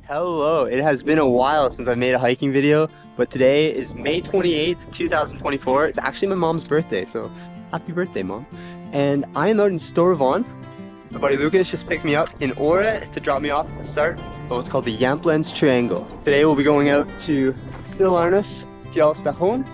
Hello, it has been a while since I made a hiking video, but today is May 28th, 2024. It's actually my mom's birthday, so happy birthday, Mom. And I am out in Storvon. My buddy Lucas just picked me up in Åre to drop me off at the start of what's called the Jämtlands Triangle. Today we'll be going out to Stillarnes Fjällstation,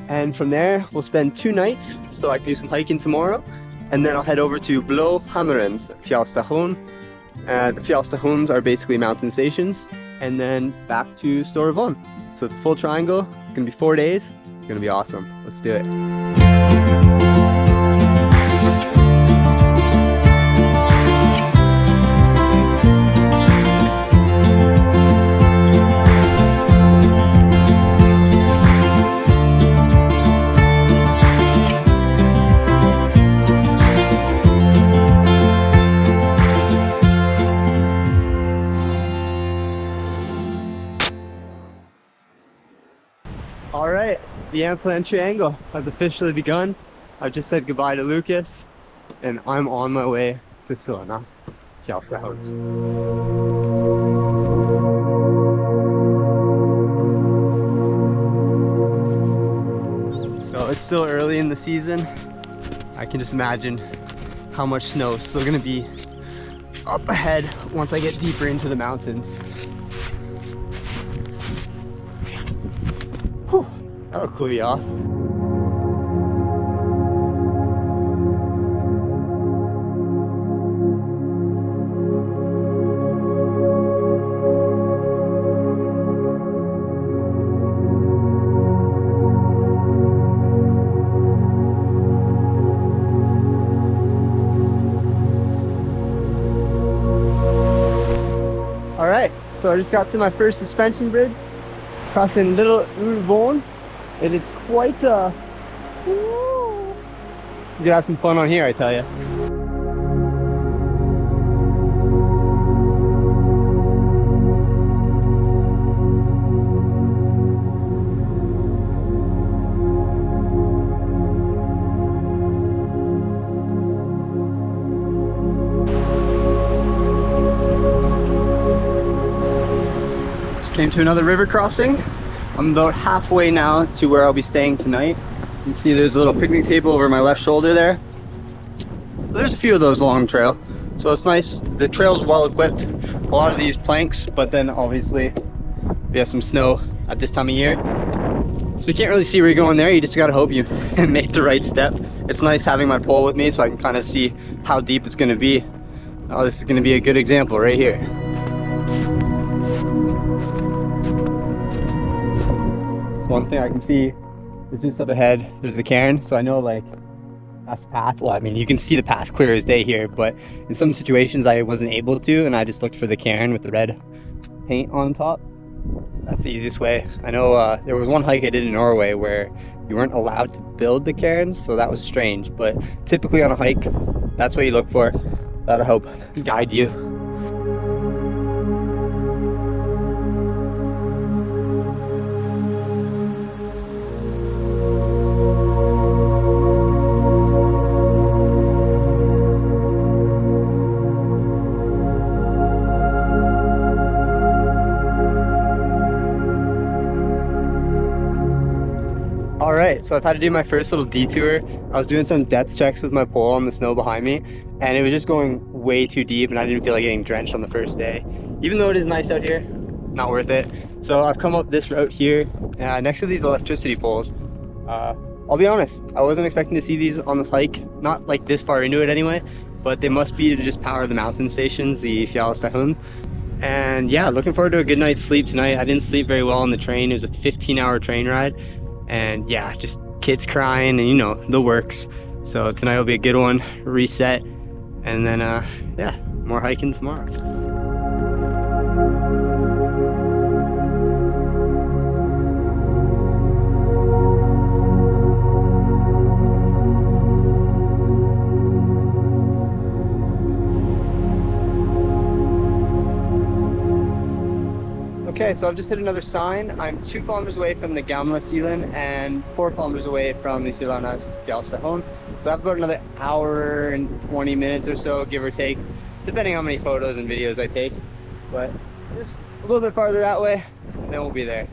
and from there we'll spend 2 nights, so I can do some hiking tomorrow, and then I'll head over to Blå Hammarens Fjällstation. The fjällstations are basically mountain stations, and then back to Storvon. So it's a full triangle. It's gonna be 4 days. It's gonna be awesome. Let's do it. Alright, the Jämtland Triangle has officially begun. I've just said goodbye to Lucas, and I'm on my way to Stillarnes Fjällstation. So it's still early in the season. I can just imagine how much snow is still gonna be up ahead once I get deeper into the mountains. Whew, that'll cool you off. Alright, so I just got to my first suspension bridge, crossing Little Urvon, and it's quite you could have some fun on here, I tell you. Came to another river crossing. I'm about halfway now to where I'll be staying tonight. You can see there's a little picnic table over my left shoulder there. There's a few of those along the trail, so it's nice. The trail's well equipped. A lot of these planks, but then obviously we have some snow at this time of year, so you can't really see where you're going there. You just gotta hope you make the right step. It's nice having my pole with me so I can kind of see how deep it's gonna be. Oh, this is gonna be a good example right here. One thing I can see is just up ahead, there's the cairn, so I know like that's the path. Well, I mean, you can see the path clear as day here, but in some situations I wasn't able to, and I just looked for the cairn with the red paint on top. That's the easiest way. I know there was one hike I did in Norway where you weren't allowed to build the cairns, so that was strange, but typically on a hike, that's what you look for. That'll help guide you. Alright, so I've had to do my first little detour. I was doing some depth checks with my pole on the snow behind me, and it was just going way too deep, and I didn't feel like getting drenched on the first day. Even though it is nice out here, not worth it. So I've come up this route here, next to these electricity poles. I'll be honest, I wasn't expecting to see these on this hike, not like this far into it anyway, but they must be to just power the mountain stations, the fjällstation. And yeah, looking forward to a good night's sleep tonight. I didn't sleep very well on the train. It was a 15-hour train ride. And yeah, just kids crying and you know, the works. So tonight will be a good one, reset, and then yeah, more hiking tomorrow. Okay, so I've just hit another sign. I'm 2 kilometers away from the Gamla Silen and 4 kilometers away from the Stillarnes Fjällstation. So I have about another hour and 20 minutes or so, give or take, depending on how many photos and videos I take. But Just a little bit farther that way, and then we'll be there.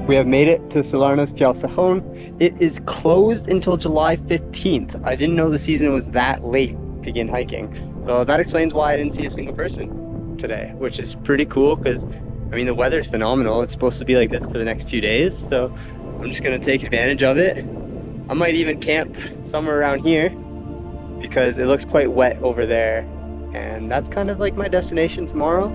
We have made it to Jämtlands Fjällstation. It is closed until July 15th. I didn't know the season was that late to begin hiking. So that explains why I didn't see a single person today, which is pretty cool because, I mean, the weather's phenomenal. It's supposed to be like this for the next few days. So I'm just gonna take advantage of it. I might even camp somewhere around here because it looks quite wet over there. And that's kind of like my destination tomorrow.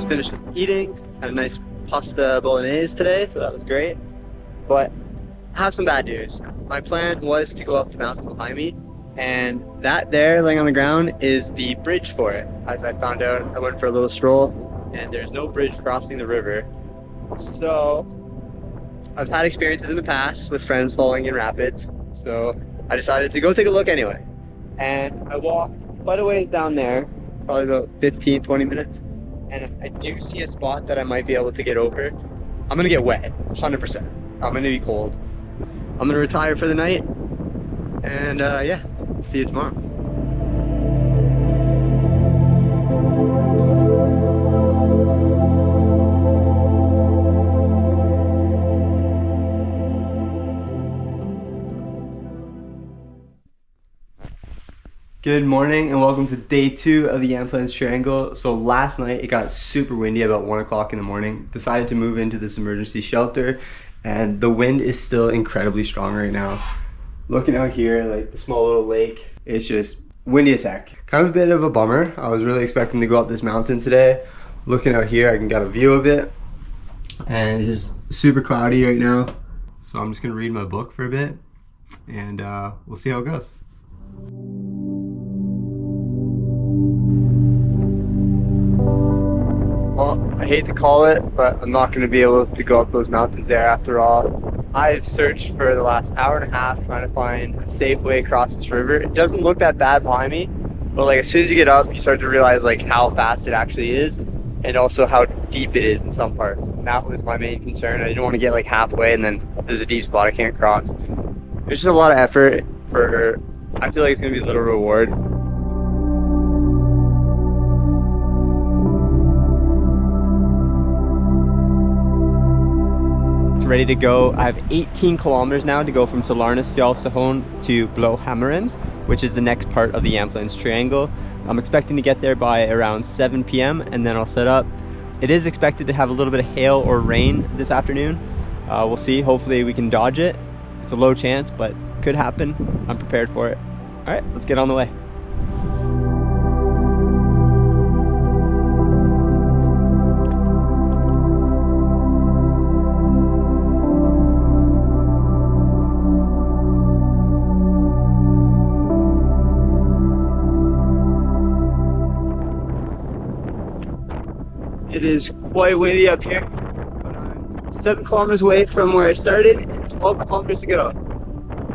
Finished eating, had a nice pasta bolognese today, so that was great. But I have some bad news. My plan was to go up the mountain behind me, and that there laying on the ground is the bridge for it. As I found out, I went for a little stroll and there's no bridge crossing the river. So I've had experiences in the past with friends falling in rapids, so I decided to go take a look anyway. And I walked quite a ways down there, probably about 15-20 minutes. And I do see a spot that I might be able to get over. I'm gonna get wet, 100%. I'm gonna be cold. I'm gonna retire for the night, and yeah, see you tomorrow. Good morning and welcome to day 2 of the Jämtlands Triangle. So last night it got super windy about 1 o'clock in the morning. Decided to move into this emergency shelter and the wind is still incredibly strong right now. Looking out here, like the small little lake, it's just windy as heck. Kind of a bit of a bummer. I was really expecting to go up this mountain today. Looking out here, I can get a view of it. And it's just super cloudy right now. So I'm just gonna read my book for a bit and we'll see how it goes. Well, I hate to call it, but I'm not going to be able to go up those mountains there after all. I've searched for the last hour and a half trying to find a safe way across this river. It doesn't look that bad behind me, but like as soon as you get up, you start to realize like how fast it actually is and also how deep it is in some parts. And that was my main concern. I didn't want to get like halfway and then there's a deep spot I can't cross. It's just a lot of effort for, I feel like it's going to be a little reward. Ready to go. I have 18 kilometers now to go from Jämtlands Fjällstation to Blåhammarens, which is the next part of the Jämtlands Triangle. I'm expecting to get there by around 7 p.m. and then I'll set up. It is expected to have a little bit of hail or rain this afternoon. We'll see. Hopefully we can dodge it. It's a low chance, but could happen. I'm prepared for it. All right, let's get on the way. It is quite windy up here. 7 kilometers away from where I started, 12 kilometers to go.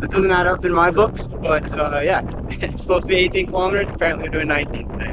That doesn't add up in my books, but yeah, it's supposed to be 18 kilometers. Apparently we're doing 19 today.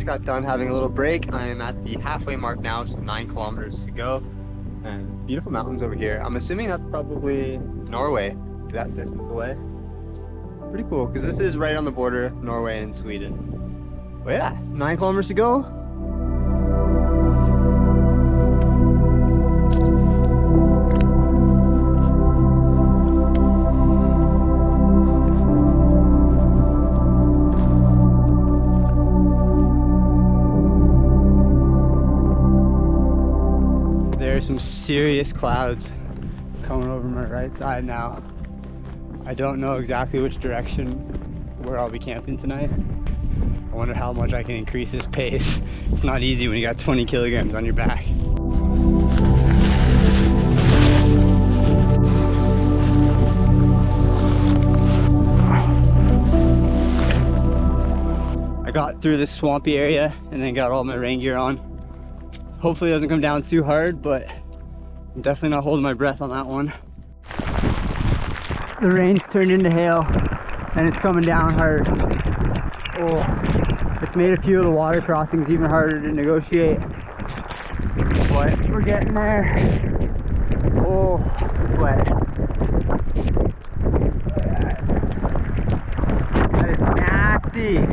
Got done having a little break. I am at the halfway mark now, so 9 kilometers to go. And beautiful mountains over here. I'm assuming that's probably Norway, that distance away. Pretty cool, because this is right on the border, Norway and Sweden. But yeah, 9 kilometers to go. There are some serious clouds coming over my right side now. I don't know exactly which direction where I'll be camping tonight. I wonder how much I can increase this pace. It's not easy when you got 20 kilograms on your back. I got through this swampy area and then got all my rain gear on. Hopefully it doesn't come down too hard, but I'm definitely not holding my breath on that one. The rain's turned into hail and it's coming down hard. Oh, it's made a few of the water crossings even harder to negotiate. But we're getting there. Oh, it's wet. That is nasty.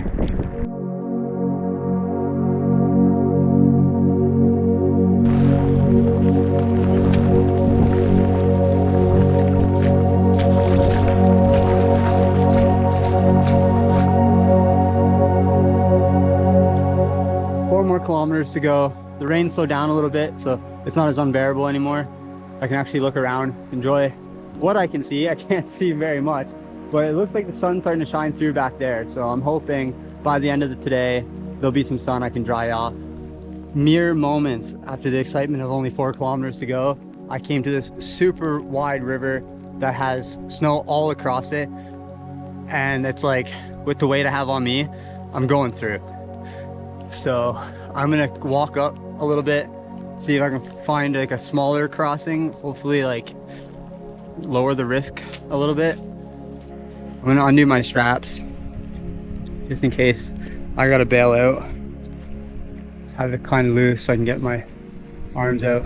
4 more kilometers to go. The rain slowed down a little bit, so it's not as unbearable anymore. I can actually look around, enjoy what I can see. I can't see very much, but it looks like the sun's starting to shine through back there. So I'm hoping by the end of today, there'll be some sun I can dry off. Mere moments after the excitement of only 4 kilometers to go, I came to this super wide river that has snow all across it. And it's like, with the weight I have on me, I'm going through. So I'm gonna walk up a little bit, see if I can find like a smaller crossing, hopefully like lower the risk a little bit. I'm gonna undo my straps just in case I gotta bail out. Just have it kind of loose so I can get my arms out.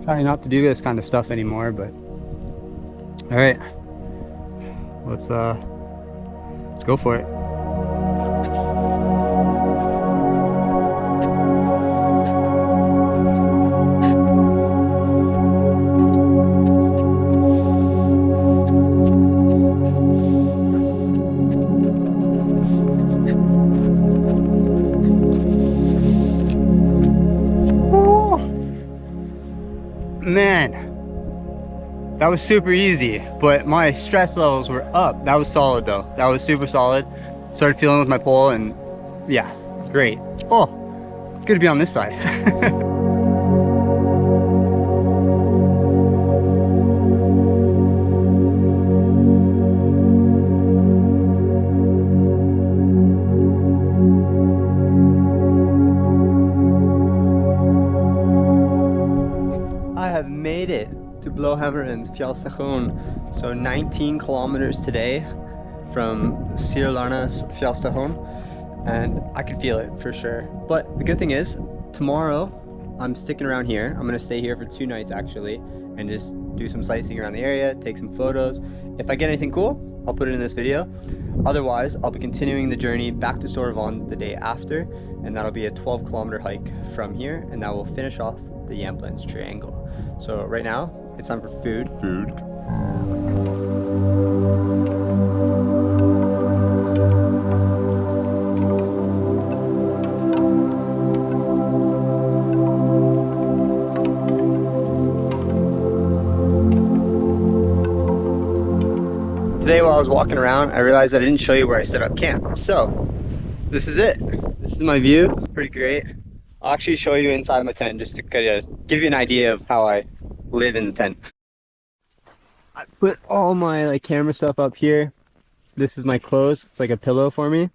Trying not to do this kind of stuff anymore, but all right, let's go for it. Man, that was super easy, but my stress levels were up. That was solid though. That was super solid. Started feeling with my pole and yeah, great. Oh, good to be on this side. Made it to Blåhammarens fjällstation. So 19 kilometers today from Sirlarnas fjällstation, and I could feel it for sure. But the good thing is, tomorrow I'm sticking around here. I'm gonna stay here for 2 nights actually, and just do some sightseeing around the area, take some photos. If I get anything cool, I'll put it in this video. Otherwise, I'll be continuing the journey back to Storvon the day after, and that'll be a 12-kilometer hike from here, and that will finish off the Jämtlands triangle. So right now, it's time for food. Today while I was walking around, I realized I didn't show you where I set up camp. So this is it. This is my view. Pretty great. I'll actually show you inside my tent just to kind of give you an idea of how I live in the tent. I put all my like camera stuff up here. This is my clothes. It's like a pillow for me.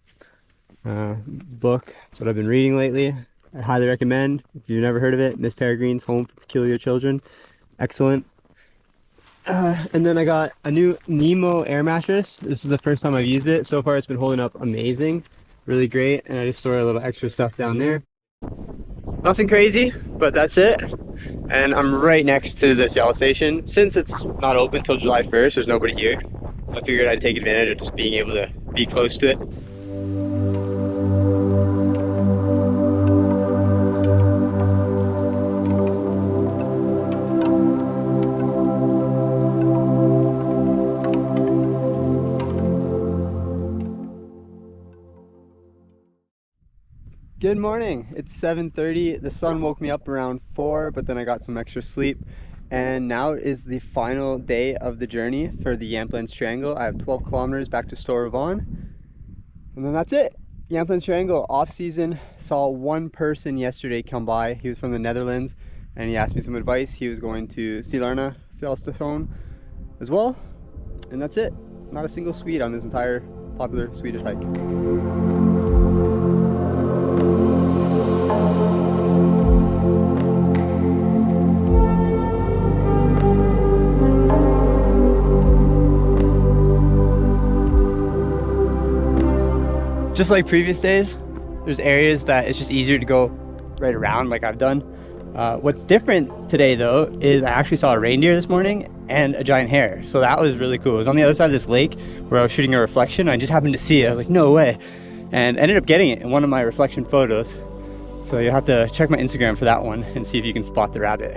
Book. That's what I've been reading lately. I highly recommend. If you've never heard of it, Miss Peregrine's Home for Peculiar Children. Excellent. And then I got a new Nemo air mattress. This is the first time I've used it. So far it's been holding up amazing. Really great. And I just store a little extra stuff down there. Nothing crazy, but that's it. And I'm right next to the fjall station. Since it's not open till July 1st, there's nobody here. So I figured I'd take advantage of just being able to be close to it. Good morning. It's 7:30. The sun woke me up around 4, but then I got some extra sleep. And now is the final day of the journey for the Jämtlands Triangle. I have 12 kilometers back to Storavon. And then that's it. Jämtlands Triangle off season. Saw one person yesterday come by. He was from the Netherlands and he asked me some advice. He was going to Stillarna Fjällstation as well. And that's it. Not a single Swede on this entire popular Swedish hike. Just like previous days, there's areas that it's just easier to go right around like I've done. What's different today though is I actually saw a reindeer this morning and a giant hare. So that was really cool. It was on the other side of this lake where I was shooting a reflection. I just happened to see it. I was like, no way. And ended up getting it in one of my reflection photos. So you'll have to check my Instagram for that one and see if you can spot the rabbit.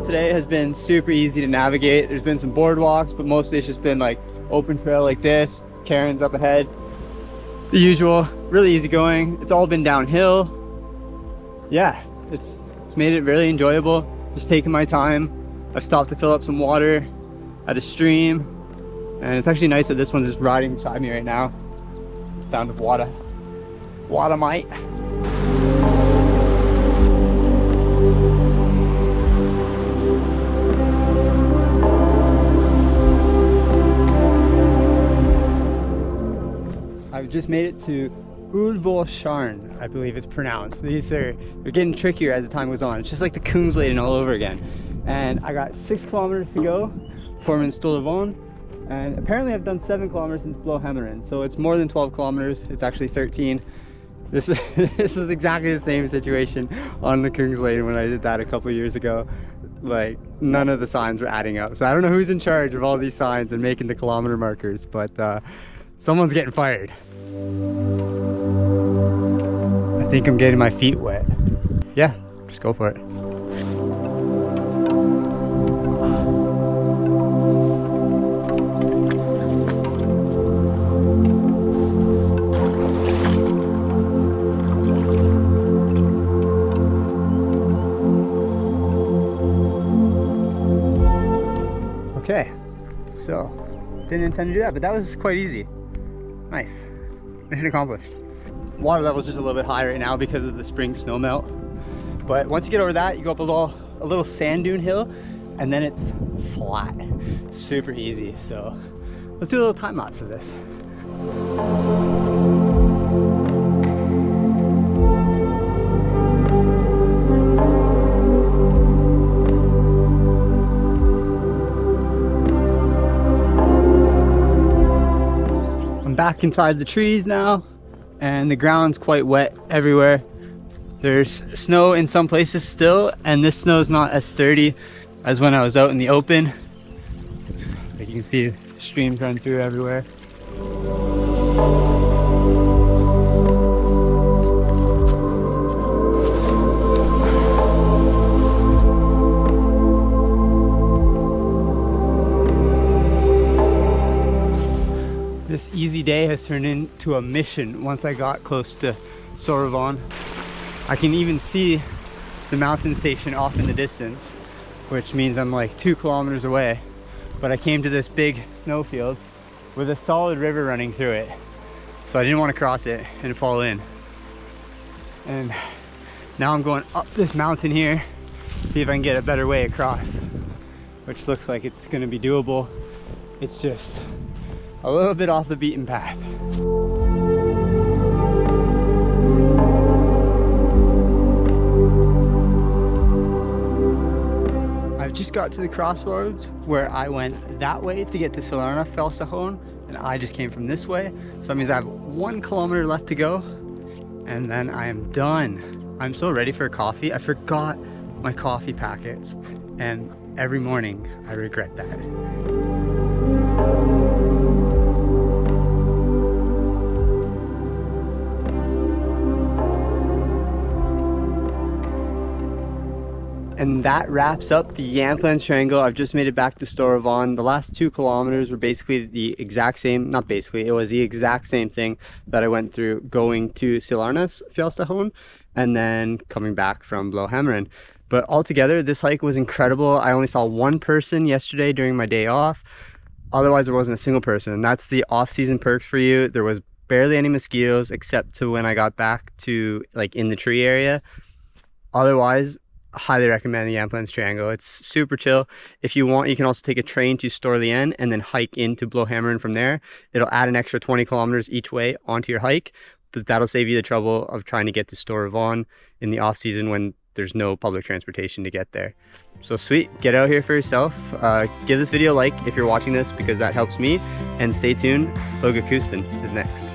Today has been super easy to navigate. There's been some boardwalks, but mostly it's just been like open trail like this, cairns up ahead, the usual. Really easy going. It's all been downhill. Yeah, it's made it really enjoyable. Just taking my time. I've stopped to fill up some water at a stream, and it's actually nice that this one's just riding beside me right now. The sound of water mate. I've just made it to Ulvåsjön, I believe it's pronounced. They're getting trickier as the time goes on. It's just like the Kungsleden all over again. And I got 6 kilometers to go for Storavon, and apparently I've done 7 kilometers since Blåhammaren, so it's more than 12 kilometers. It's actually 13. This is exactly the same situation on the Kungsleden when I did that a couple years ago. Like, none of the signs were adding up. So I don't know who's in charge of all these signs and making the kilometer markers, but someone's getting fired. I think I'm getting my feet wet. Yeah, just go for it. Okay, so didn't intend to do that, but that was quite easy. Nice. Mission accomplished. Water level is just a little bit high right now because of the spring snow melt. But once you get over that, you go up a little sand dune hill, and then it's flat. Super easy. So let's do a little time lapse of this. Back inside the trees now, and the ground's quite wet everywhere. There's snow in some places still, and this snow's not as sturdy as when I was out in the open. Like you can see streams run through everywhere. This easy day has turned into a mission once I got close to Storavon. I can even see the mountain station off in the distance, which means I'm like 2 kilometers away. But I came to this big snowfield with a solid river running through it. So I didn't want to cross it and fall in. And now I'm going up this mountain here, see if I can get a better way across, which looks like it's going to be doable. It's just a little bit off the beaten path. I've just got to the crossroads where I went that way to get to Stillarna Fjällstation, and I just came from this way. So that means I have 1 kilometer left to go, and then I am done. I'm so ready for a coffee. I forgot my coffee packets, and every morning I regret that. And that wraps up the Jämtlands Triangle. I've just made it back to Storavon. The last 2 kilometers were basically the exact same, not basically, it was the exact same thing that I went through going to Silarnes Fjellstation and then coming back from Blåhammaren. But altogether, this hike was incredible. I only saw 1 person yesterday during my day off. Otherwise, there wasn't a single person. That's the off-season perks for you. There was barely any mosquitoes except to when I got back to like in the tree area. Otherwise, highly recommend the Jämtlands Triangle. It's super chill. If you want, you can also take a train to Storlien and then hike into Blåhammaren from there. It'll add an extra 20 kilometers each way onto your hike, but that'll save you the trouble of trying to get to Storavon in the off season when there's no public transportation to get there. So sweet, get out here for yourself. Give this video a like if you're watching this because that helps me, and stay tuned. Höga Kusten is next.